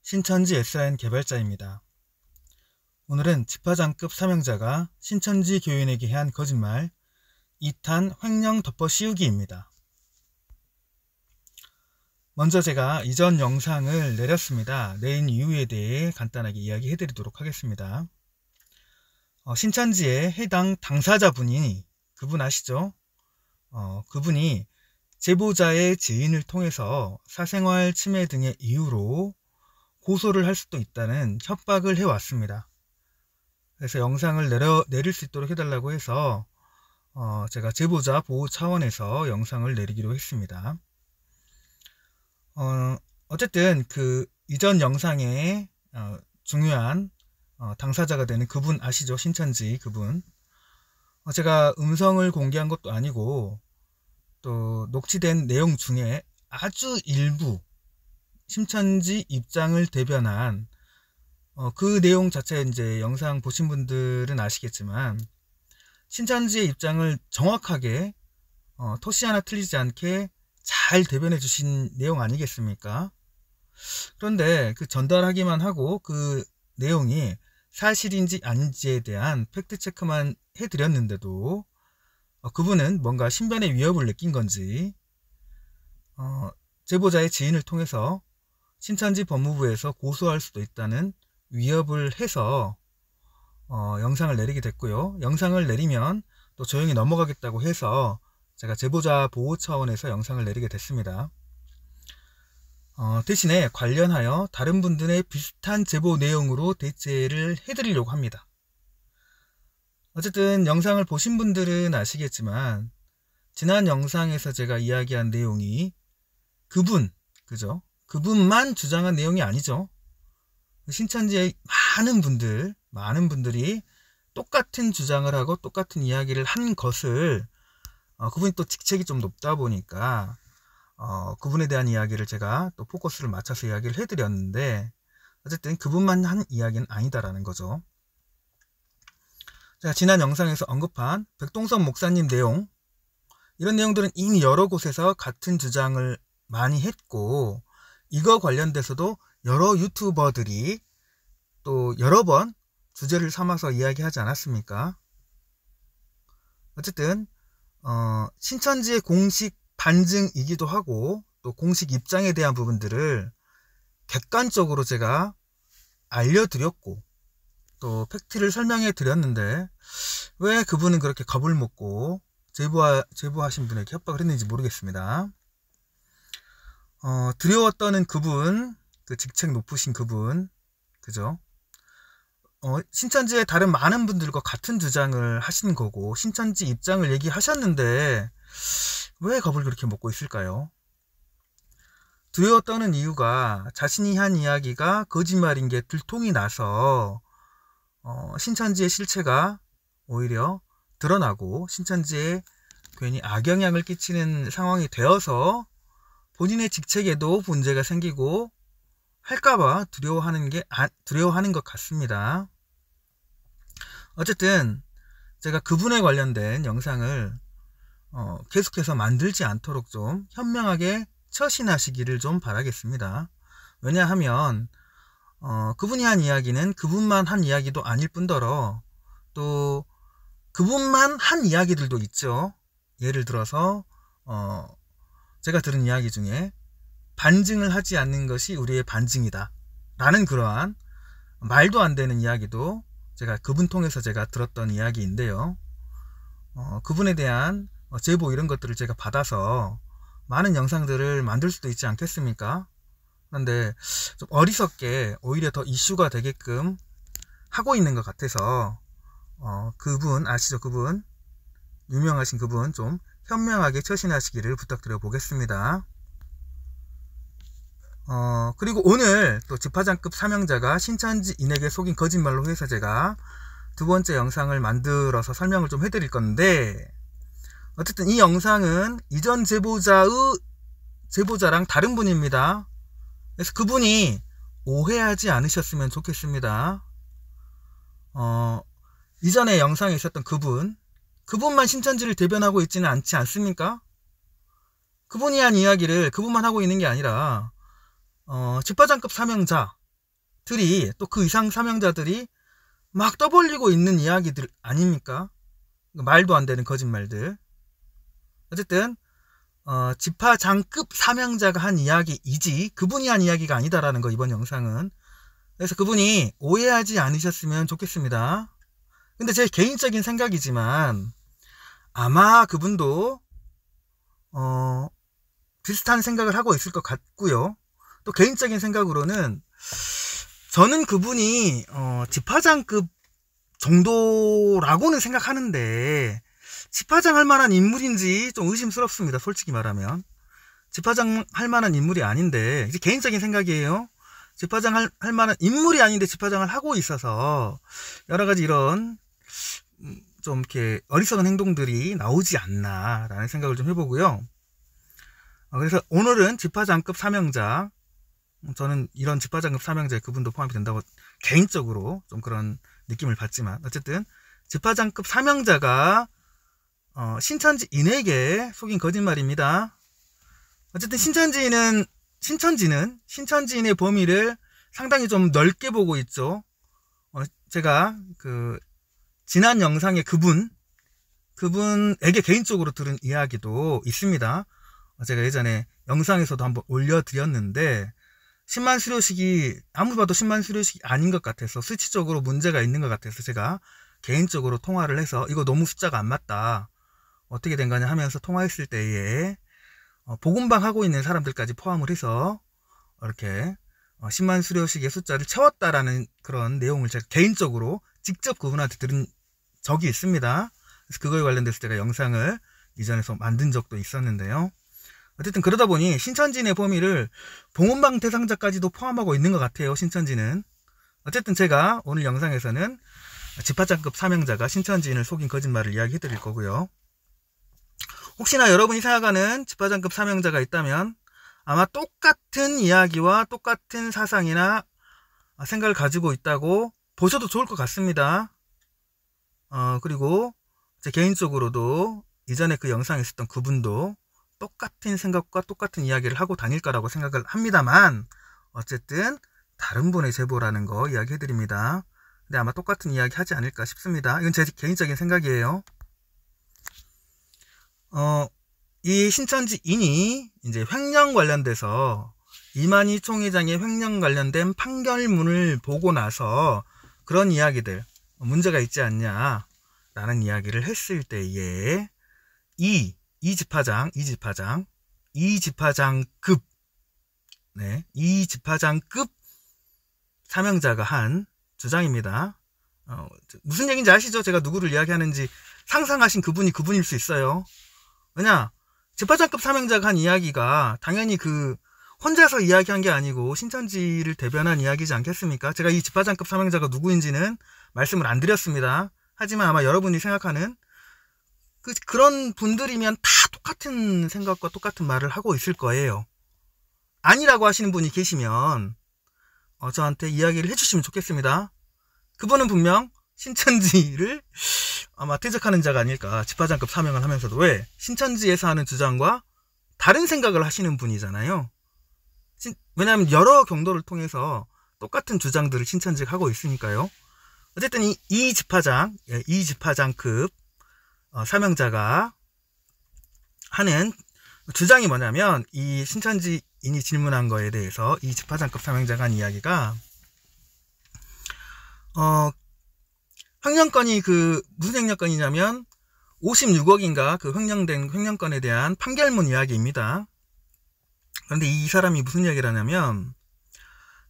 신천지 SIN 개발자입니다. 오늘은 집화장급 사명자가 신천지 교인에게 한 거짓말 2탄 횡령 덮어 씌우기입니다. 먼저 제가 이전 영상을 내렸습니다. 내린 이유에 대해 간단하게 이야기해 드리도록 하겠습니다. 신천지의 해당 당사자분이 그분 아시죠? 그분이 제보자의 지인을 통해서 사생활 침해 등의 이유로 고소를 할 수도 있다는 협박을 해왔습니다. 그래서 영상을 내릴 수 있도록 해달라고 해서 제가 제보자 보호 차원에서 영상을 내리기로 했습니다. 어쨌든 그 이전 영상에 중요한 당사자가 되는 그분 아시죠? 신천지 그분. 제가 음성을 공개한 것도 아니고 또 녹취된 내용 중에 아주 일부 신천지 입장을 대변한 그 내용 자체 이제 영상 보신 분들은 아시겠지만 신천지의 입장을 정확하게 토시 하나 틀리지 않게 잘 대변해 주신 내용 아니겠습니까? 그런데 그 전달하기만 하고 그 내용이 사실인지 아닌지에 대한 팩트체크만 해드렸는데도 그분은 뭔가 신변의 위협을 느낀 건지 제보자의 지인을 통해서 신천지 법무부에서 고소할 수도 있다는 위협을 해서 영상을 내리게 됐고요. 영상을 내리면 또 조용히 넘어가겠다고 해서 제가 제보자 보호 차원에서 영상을 내리게 됐습니다. 대신에 관련하여 다른 분들의 비슷한 제보 내용으로 대체를 해드리려고 합니다. 어쨌든 영상을 보신 분들은 아시겠지만 지난 영상에서 제가 이야기한 내용이 그죠? 그분만 주장한 내용이 아니죠. 신천지의 많은 분들이 똑같은 주장을 하고 똑같은 이야기를 한 것을 그분이 또 직책이 좀 높다 보니까 그분에 대한 이야기를 제가 또 포커스를 맞춰서 이야기를 해드렸는데 어쨌든 그분만 한 이야기는 아니다라는 거죠. 제가 지난 영상에서 언급한 백동선 목사님 내용, 이런 내용들은 이미 여러 곳에서 같은 주장을 많이 했고 이거 관련돼서도 여러 유튜버들이 또 여러 번 주제를 삼아서 이야기하지 않았습니까? 어쨌든 신천지의 공식 반증이기도 하고 또 공식 입장에 대한 부분들을 객관적으로 제가 알려드렸고 또 팩트를 설명해 드렸는데 왜 그분은 그렇게 겁을 먹고 제보하신 분에게 협박을 했는지 모르겠습니다. 두려워 떠는 그분, 그 직책 높으신 그분, 그죠? 신천지의 다른 많은 분들과 같은 주장을 하신 거고 신천지 입장을 얘기하셨는데 왜 겁을 그렇게 먹고 있을까요? 두려워 떠는 이유가 자신이 한 이야기가 거짓말인 게 들통이 나서 신천지의 실체가 오히려 드러나고 신천지에 괜히 악영향을 끼치는 상황이 되어서 본인의 직책에도 문제가 생기고 할까봐 두려워하는 것 같습니다. 어쨌든 제가 그분에 관련된 영상을 계속해서 만들지 않도록 좀 현명하게 처신하시기를 좀 바라겠습니다. 왜냐하면 그분이 한 이야기는 그분만 한 이야기도 아닐 뿐더러 또 그분만 한 이야기들도 있죠. 예를 들어서 제가 들은 이야기 중에 반증을 하지 않는 것이 우리의 반증이다 라는 그러한 말도 안 되는 이야기도 제가 그분 통해서 제가 들었던 이야기인데요. 그분에 대한 제보 이런 것들을 제가 받아서 많은 영상들을 만들 수도 있지 않겠습니까? 그런데 좀 어리석게 오히려 더 이슈가 되게끔 하고 있는 것 같아서 그분 아시죠? 그분 유명하신 그분 좀 현명하게 처신하시기를 부탁드려 보겠습니다. 그리고 오늘 또 집화장급 사명자가 신천지인에게 속인 거짓말로 해서 제가 두 번째 영상을 만들어서 설명을 좀 해드릴 건데 어쨌든 이 영상은 이전 제보자랑 다른 분입니다. 그래서 그분이 오해하지 않으셨으면 좋겠습니다. 이전에 영상에 있었던 그분만 신천지를 대변하고 있지는 않지 않습니까? 그분이 한 이야기를 그분만 하고 있는 게 아니라 집화장급 사명자 또 그 이상 사명자들이 막 떠벌리고 있는 이야기들 아닙니까? 말도 안 되는 거짓말들. 어쨌든 지파장급 사명자가 한 이야기이지 그분이 한 이야기가 아니다라는 거, 이번 영상은. 그래서 그분이 오해하지 않으셨으면 좋겠습니다. 근데 제 개인적인 생각이지만 아마 그분도 비슷한 생각을 하고 있을 것 같고요. 또 개인적인 생각으로는 저는 그분이 지파장급 정도라고는 생각하는데 지파장 할 만한 인물인지 좀 의심스럽습니다. 솔직히 말하면 지파장 할 만한 인물이 아닌데, 이제 개인적인 생각이에요. 지파장 할 만한 인물이 아닌데 지파장을 하고 있어서 여러가지 이런 좀 이렇게 어리석은 행동들이 나오지 않나 라는 생각을 좀 해보고요. 그래서 오늘은 지파장급 사명자, 저는 이런 지파장급 사명자에 그분도 포함이 된다고 개인적으로 좀 그런 느낌을 받지만, 어쨌든 지파장급 사명자가 신천지인에게 속인 거짓말입니다. 어쨌든 신천지인의 범위를 상당히 좀 넓게 보고 있죠. 제가 지난 영상에 그분에게 개인적으로 들은 이야기도 있습니다. 제가 예전에 영상에서도 한번 올려드렸는데, 10만 수료식이 아무 봐도 10만 수료식이 아닌 것 같아서, 수치적으로 문제가 있는 것 같아서 제가 개인적으로 통화를 해서 이거 너무 숫자가 안 맞다, 어떻게 된 거냐 하면서 통화했을 때에 복음방 하고 있는 사람들까지 포함을 해서 이렇게 10만 수료식의 숫자를 채웠다라는 그런 내용을 제가 개인적으로 직접 그분한테 들은 적이 있습니다. 그래서 그거에 관련돼서 제가 영상을 이전에서 만든 적도 있었는데요. 어쨌든 그러다 보니 신천지인의 범위를 봉헌방 대상자까지도 포함하고 있는 것 같아요. 신천지는. 어쨌든 제가 오늘 영상에서는 지파장급 사명자가 신천지인을 속인 거짓말을 이야기해 드릴 거고요. 혹시나 여러분이 생각하는 지파장급 사명자가 있다면 아마 똑같은 이야기와 똑같은 사상이나 생각을 가지고 있다고 보셔도 좋을 것 같습니다. 그리고 제 개인적으로도 이전에 그 영상에 있었던 그분도 똑같은 생각과 똑같은 이야기를 하고 다닐 거라고 생각을 합니다만, 어쨌든 다른 분의 제보라는 거 이야기해 드립니다. 근데 아마 똑같은 이야기 하지 않을까 싶습니다. 이건 제 개인적인 생각이에요. 이 신천지인이 이제 횡령 관련돼서 이만희 총회장의 횡령 관련된 판결문을 보고 나서 그런 이야기들, 문제가 있지 않냐 라는 이야기를 했을 때에 이 지파장급 사명자가 한 주장입니다. 무슨 얘기인지 아시죠? 제가 누구를 이야기하는지 상상하신 그분이 그분일 수 있어요. 왜냐, 지파장급 사명자가 한 이야기가 당연히 혼자서 이야기한 게 아니고 신천지를 대변한 이야기지 않겠습니까? 제가 이 지파장급 사명자가 누구인지는 말씀을 안 드렸습니다. 하지만 아마 여러분이 생각하는 그런 분들이면 다 똑같은 생각과 똑같은 말을 하고 있을 거예요. 아니라고 하시는 분이 계시면 저한테 이야기를 해주시면 좋겠습니다. 그분은 분명 신천지를 아마 퇴적하는 자가 아닐까, 지파장급 사명을 하면서도. 왜? 신천지에서 하는 주장과 다른 생각을 하시는 분이잖아요. 왜냐하면 여러 경로를 통해서 똑같은 주장들을 신천지가 하고 있으니까요. 어쨌든 이 지파장급 사명자가 하는 주장이 뭐냐면, 이 신천지인이 질문한 거에 대해서 이 지파장급 사명자가 한 이야기가 횡령건이 무슨 횡령건이냐면 56억인가 그 횡령된 횡령건에 대한 판결문 이야기입니다. 그런데 이 사람이 무슨 이야기를 하냐면,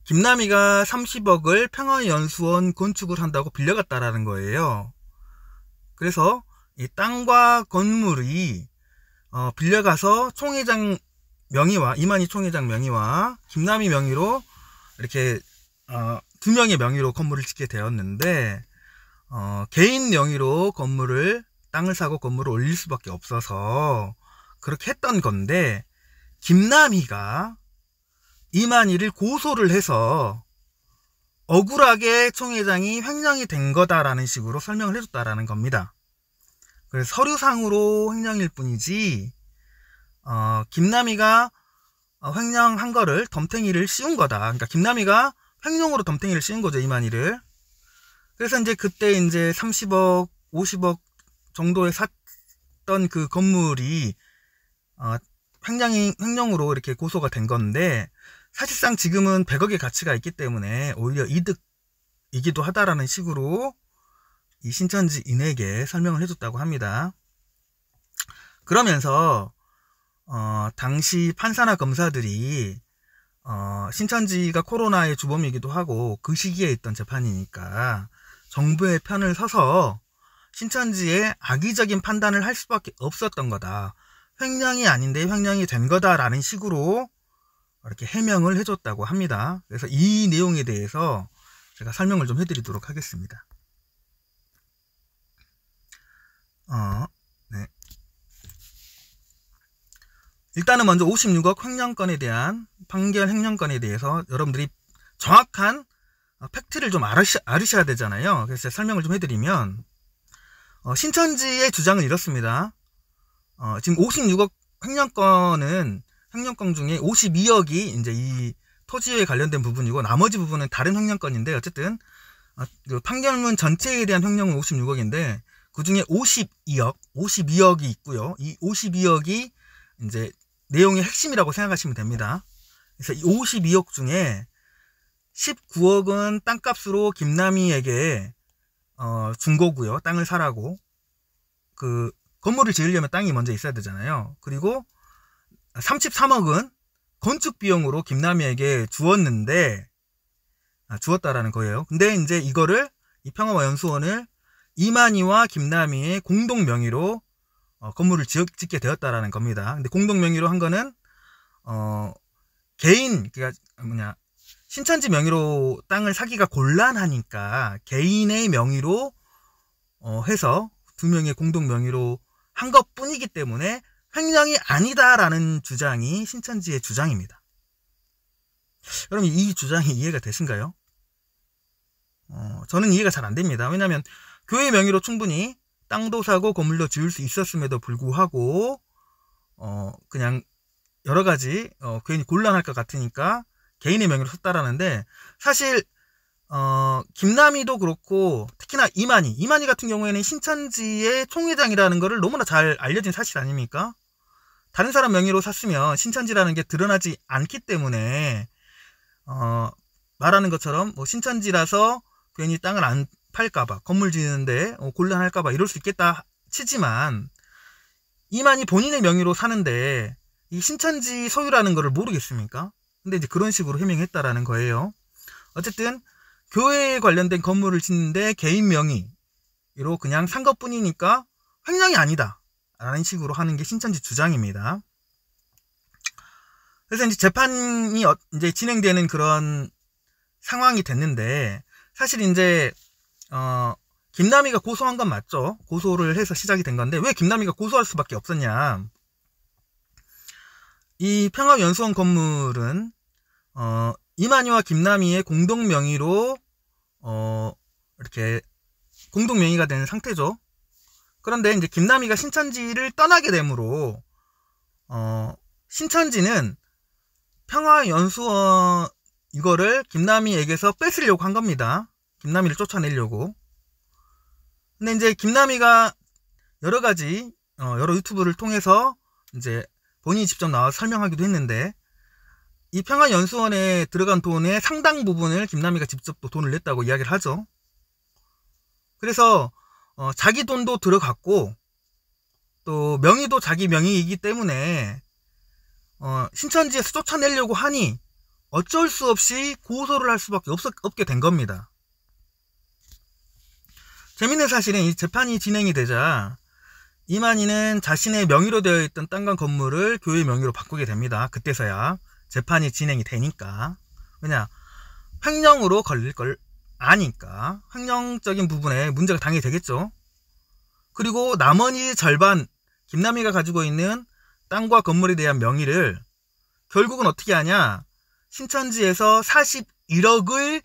김남희가 30억을 평화연수원 건축을 한다고 빌려갔다라는 거예요. 그래서 이 땅과 건물이 빌려가서 총회장 명의와 이만희 총회장 명의와 김남희 명의로 이렇게 두 명의 명의로 건물을 짓게 되었는데, 개인 명의로 땅을 사고 건물을 올릴 수밖에 없어서 그렇게 했던 건데, 김남희가 이만희를 고소를 해서 억울하게 총회장이 횡령이 된 거다라는 식으로 설명을 해줬다라는 겁니다. 그래서 서류상으로 횡령일 뿐이지 김남희가 횡령한 거를 덤탱이를 씌운 거다. 그러니까 김남희가 횡령으로 덤탱이를 씌운 거죠, 이만희를. 그래서 이제 그때 이제 30억, 50억 정도에 샀던 그 건물이 횡령으로 이렇게 고소가 된 건데, 사실상 지금은 100억의 가치가 있기 때문에 오히려 이득이기도 하다라는 식으로 이 신천지인에게 설명을 해줬다고 합니다. 그러면서 당시 판사나 검사들이 신천지가 코로나의 주범이기도 하고 그 시기에 있던 재판이니까 정부의 편을 서서 신천지의 악의적인 판단을 할 수밖에 없었던 거다. 횡령이 아닌데 횡령이 된 거다라는 식으로 이렇게 해명을 해줬다고 합니다. 그래서 이 내용에 대해서 제가 설명을 좀 해드리도록 하겠습니다. 네. 일단은 먼저 56억 횡령건에 대한 판결 횡령건에 대해서 여러분들이 정확한 팩트를 좀 알으셔야 되잖아요. 그래서 제가 설명을 좀 해드리면 신천지의 주장은 이렇습니다. 지금 56억 횡령건 중에 52억이 이제 이 토지에 관련된 부분이고 나머지 부분은 다른 횡령건인데 어쨌든 그 판결문 전체에 대한 횡령은 56억인데 그 중에 52억이 있고요. 이 52억이 이제 내용의 핵심이라고 생각하시면 됩니다. 그래서 이 52억 중에 19억은 땅값으로 김남희에게 준 거고요. 땅을 사라고. 그 건물을 지으려면 땅이 먼저 있어야 되잖아요. 그리고 33억은 건축 비용으로 김남희에게 주었다라는 거예요. 근데 이제 이거를 이 평화연수원을 이만희와 김남희의 공동 명의로 건물을 짓게 되었다라는 겁니다. 근데 공동 명의로 한 거는 개인, 그러니까 신천지 명의로 땅을 사기가 곤란하니까 개인의 명의로 해서 두 명의 공동 명의로 한 것뿐이기 때문에 횡령이 아니다라는 주장이 신천지의 주장입니다. 여러분 이 주장이 이해가 되신가요? 저는 이해가 잘 안 됩니다. 왜냐하면 교회 명의로 충분히 땅도 사고 건물도 지을 수 있었음에도 불구하고 그냥 여러 가지 괜히 곤란할 것 같으니까 개인의 명의로 썼다라는데, 사실 김남희도 그렇고 특히나 이만희 같은 경우에는 신천지의 총회장이라는 거를 너무나 잘 알려진 사실 아닙니까? 다른 사람 명의로 샀으면 신천지라는 게 드러나지 않기 때문에 말하는 것처럼 뭐 신천지라서 괜히 땅을 안 팔까봐, 건물 지는데 곤란할까봐 이럴 수 있겠다 치지만, 이만희 본인의 명의로 사는데 이 신천지 소유라는 거를 모르겠습니까? 근데 이제 그런 식으로 해명했다라는 거예요. 어쨌든 교회에 관련된 건물을 짓는데 개인 명의로 그냥 산 것뿐이니까 횡령이 아니다 라는 식으로 하는 게 신천지 주장입니다. 그래서 이제 재판이 이제 진행되는 그런 상황이 됐는데, 사실 이제 김남희가 고소한 건 맞죠. 고소를 해서 시작이 된 건데 왜 김남희가 고소할 수밖에 없었냐. 이 평화연수원 건물은 이만희와 김남희의 공동 명의로 이렇게 공동 명의가 된 상태죠. 그런데 이제 김남희가 신천지를 떠나게 되므로 신천지는 평화연수원 이거를 김남희에게서 뺏으려고 한 겁니다. 김남희를 쫓아내려고. 근데 이제 김남희가 여러 가지 여러 유튜브를 통해서 이제 본인이 직접 나와서 설명하기도 했는데, 이 평화연수원에 들어간 돈의 상당 부분을 김남희가 직접 또 돈을 냈다고 이야기를 하죠. 그래서 자기 돈도 들어갔고 또 명의도 자기 명의이기 때문에 신천지에서 쫓아내려고 하니 어쩔 수 없이 고소를 할 수밖에 없게 된 겁니다. 재밌는 사실은 이 재판이 진행이 되자 이만희는 자신의 명의로 되어 있던 땅과 건물을 교회 명의로 바꾸게 됩니다. 그때서야 재판이 진행이 되니까. 왜냐, 횡령으로 걸릴 걸 아니까 횡령적인 부분에 문제가 당연히 되겠죠. 그리고 나머지 절반, 김남희가 가지고 있는 땅과 건물에 대한 명의를 결국은 어떻게 하냐, 신천지에서 41억을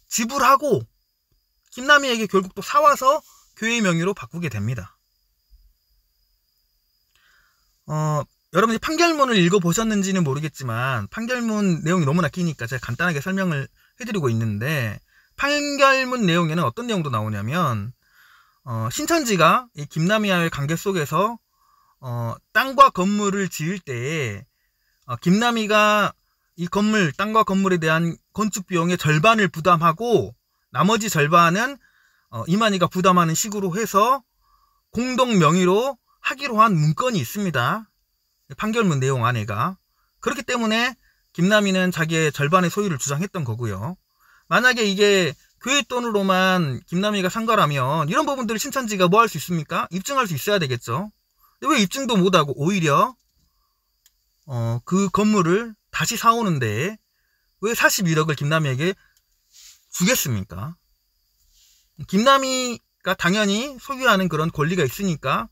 지불하고 김남희에게 결국 또 사와서 교회 명의로 바꾸게 됩니다. 여러분이 판결문을 읽어보셨는지는 모르겠지만 판결문 내용이 너무나 기니까 제가 간단하게 설명을 해드리고 있는데, 판결문 내용에는 어떤 내용도 나오냐면, 신천지가 이 김남희와의 관계 속에서 땅과 건물을 지을 때에 김남희가 이 건물, 땅과 건물에 대한 건축 비용의 절반을 부담하고 나머지 절반은 이만희가 부담하는 식으로 해서 공동 명의로 하기로 한 문건이 있습니다. 판결문 내용 안에가. 그렇기 때문에 김남희는 자기의 절반의 소유를 주장했던 거고요. 만약에 이게 교회 돈으로만 김남희가 산 거라면 이런 부분들을 신천지가 뭐 할 수 있습니까? 입증할 수 있어야 되겠죠. 근데 왜 입증도 못하고 오히려 그 건물을 다시 사오는데 왜 41억을 김남희에게 주겠습니까? 김남희가 당연히 소유하는 그런 권리가 있으니까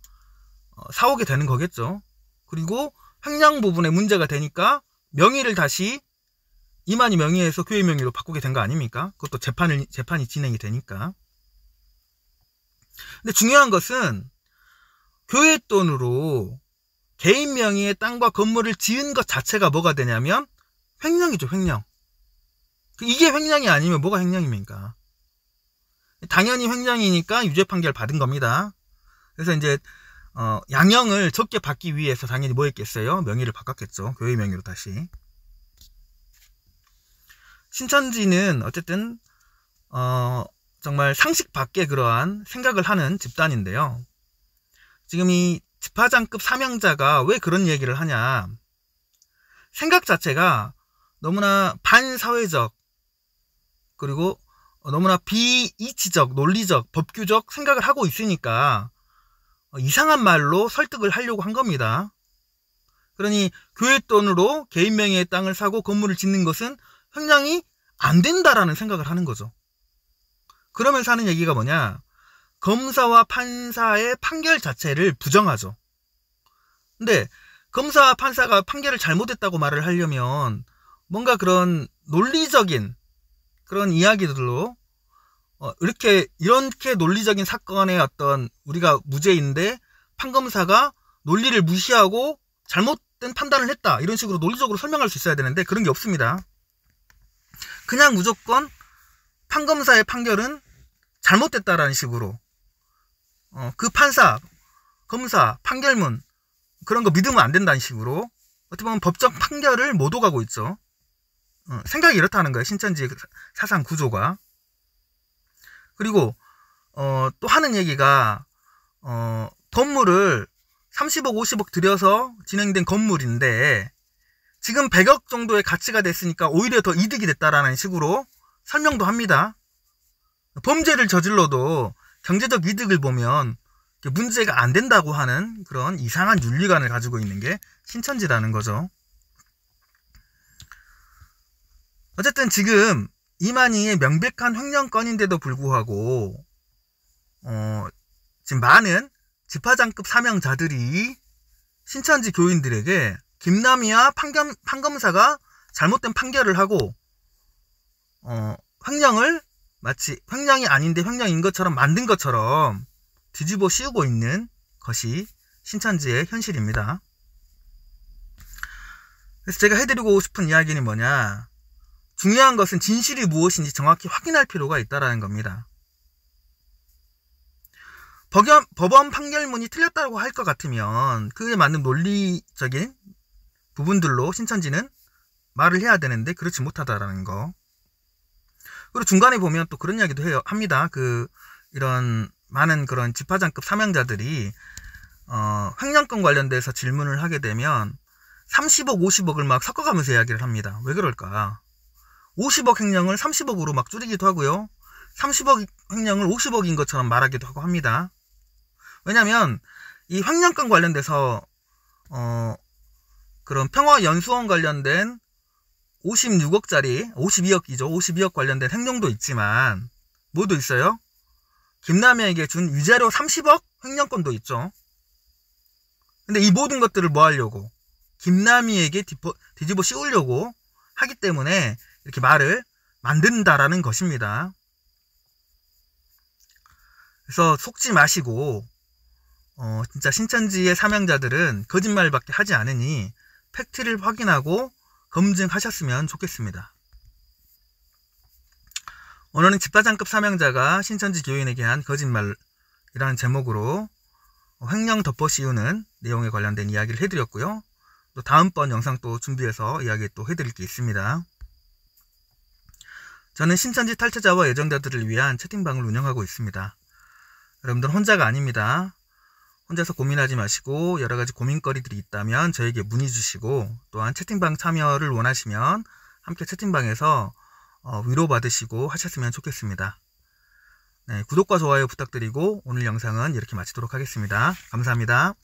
사오게 되는 거겠죠. 그리고 횡령 부분에 문제가 되니까 명의를 다시 이만희 명의에서 교회 명의로 바꾸게 된 거 아닙니까? 그것도 재판이 진행이 되니까. 근데 중요한 것은 교회 돈으로 개인 명의의 땅과 건물을 지은 것 자체가 뭐가 되냐면 횡령이죠, 횡령. 이게 횡령이 아니면 뭐가 횡령입니까? 당연히 횡령이니까 유죄 판결 받은 겁니다. 그래서 이제 양형을 적게 받기 위해서 당연히 뭐 했겠어요? 명의를 바꿨겠죠. 교회 명의로 다시. 신천지는 어쨌든 정말 상식 밖의 그러한 생각을 하는 집단인데요. 지금 이 집화장급 사명자가 왜 그런 얘기를 하냐. 생각 자체가 너무나 반사회적 그리고 너무나 비이치적, 논리적, 법규적 생각을 하고 있으니까 이상한 말로 설득을 하려고 한 겁니다. 그러니 교회 돈으로 개인 명의의 땅을 사고 건물을 짓는 것은 횡령이 안 된다라는 생각을 하는 거죠. 그러면서 하는 얘기가 뭐냐. 검사와 판사의 판결 자체를 부정하죠. 근데 검사와 판사가 판결을 잘못했다고 말을 하려면 뭔가 그런 논리적인 그런 이야기들로 이렇게 논리적인 사건의 어떤 우리가 무죄인데 판검사가 논리를 무시하고 잘못된 판단을 했다 이런 식으로 논리적으로 설명할 수 있어야 되는데 그런 게 없습니다. 그냥 무조건 판검사의 판결은 잘못됐다라는 식으로 그 판사, 검사, 판결문 그런 거 믿으면 안 된다는 식으로 어떻게 보면 법적 판결을 못 오가고 있죠. 생각이 이렇다는 거예요. 신천지의 사상 구조가. 그리고 또 하는 얘기가 건물을 30억 50억 들여서 진행된 건물인데 지금 100억 정도의 가치가 됐으니까 오히려 더 이득이 됐다라는 식으로 설명도 합니다. 범죄를 저질러도 경제적 이득을 보면 문제가 안 된다고 하는 그런 이상한 윤리관을 가지고 있는 게 신천지라는 거죠. 어쨌든 지금 이만희의 명백한 횡령건인데도 불구하고 지금 많은 집화장급 사명자들이 신천지 교인들에게 김남희와 판검사가 잘못된 판결을 하고 횡령을 마치 횡령이 아닌데 횡령인 것처럼 만든 것처럼 뒤집어 씌우고 있는 것이 신천지의 현실입니다. 그래서 제가 해드리고 싶은 이야기는 뭐냐. 중요한 것은 진실이 무엇인지 정확히 확인할 필요가 있다는 겁니다. 법원 판결문이 틀렸다고 할 것 같으면 그에 맞는 논리적인 부분들로 신천지는 말을 해야 되는데 그렇지 못하다라는 거. 그리고 중간에 보면 또 그런 이야기도 합니다. 이런 많은 그런 집화장급 사명자들이 횡령권 관련돼서 질문을 하게 되면 30억 50억을 막 섞어가면서 이야기를 합니다. 왜 그럴까? 50억 횡령을 30억으로 막 줄이기도 하고요. 30억 횡령을 50억인 것처럼 말하기도 하고 합니다. 왜냐면 이 횡령권 관련돼서 그런 평화연수원 관련된 56억짜리 52억이죠. 52억 관련된 횡령도 있지만 뭐도 있어요? 김남희에게 준 위자료 30억 횡령권도 있죠. 근데 이 모든 것들을 뭐 하려고? 김남희에게 뒤집어 씌우려고 하기 때문에 이렇게 말을 만든다라는 것입니다. 그래서 속지 마시고 진짜 신천지의 사명자들은 거짓말밖에 하지 않으니 팩트를 확인하고 검증하셨으면 좋겠습니다. 오늘은 집사장급 사명자가 신천지 교인에게 한 거짓말이라는 제목으로 횡령 덮어 씌우는 내용에 관련된 이야기를 해드렸고요. 또 다음번 영상 또 준비해서 이야기 또 해드릴 게 있습니다. 저는 신천지 탈퇴자와 예정자들을 위한 채팅방을 운영하고 있습니다. 여러분들 혼자가 아닙니다. 혼자서 고민하지 마시고 여러가지 고민거리들이 있다면 저에게 문의 주시고, 또한 채팅방 참여를 원하시면 함께 채팅방에서 위로받으시고 하셨으면 좋겠습니다. 네, 구독과 좋아요 부탁드리고 오늘 영상은 이렇게 마치도록 하겠습니다. 감사합니다.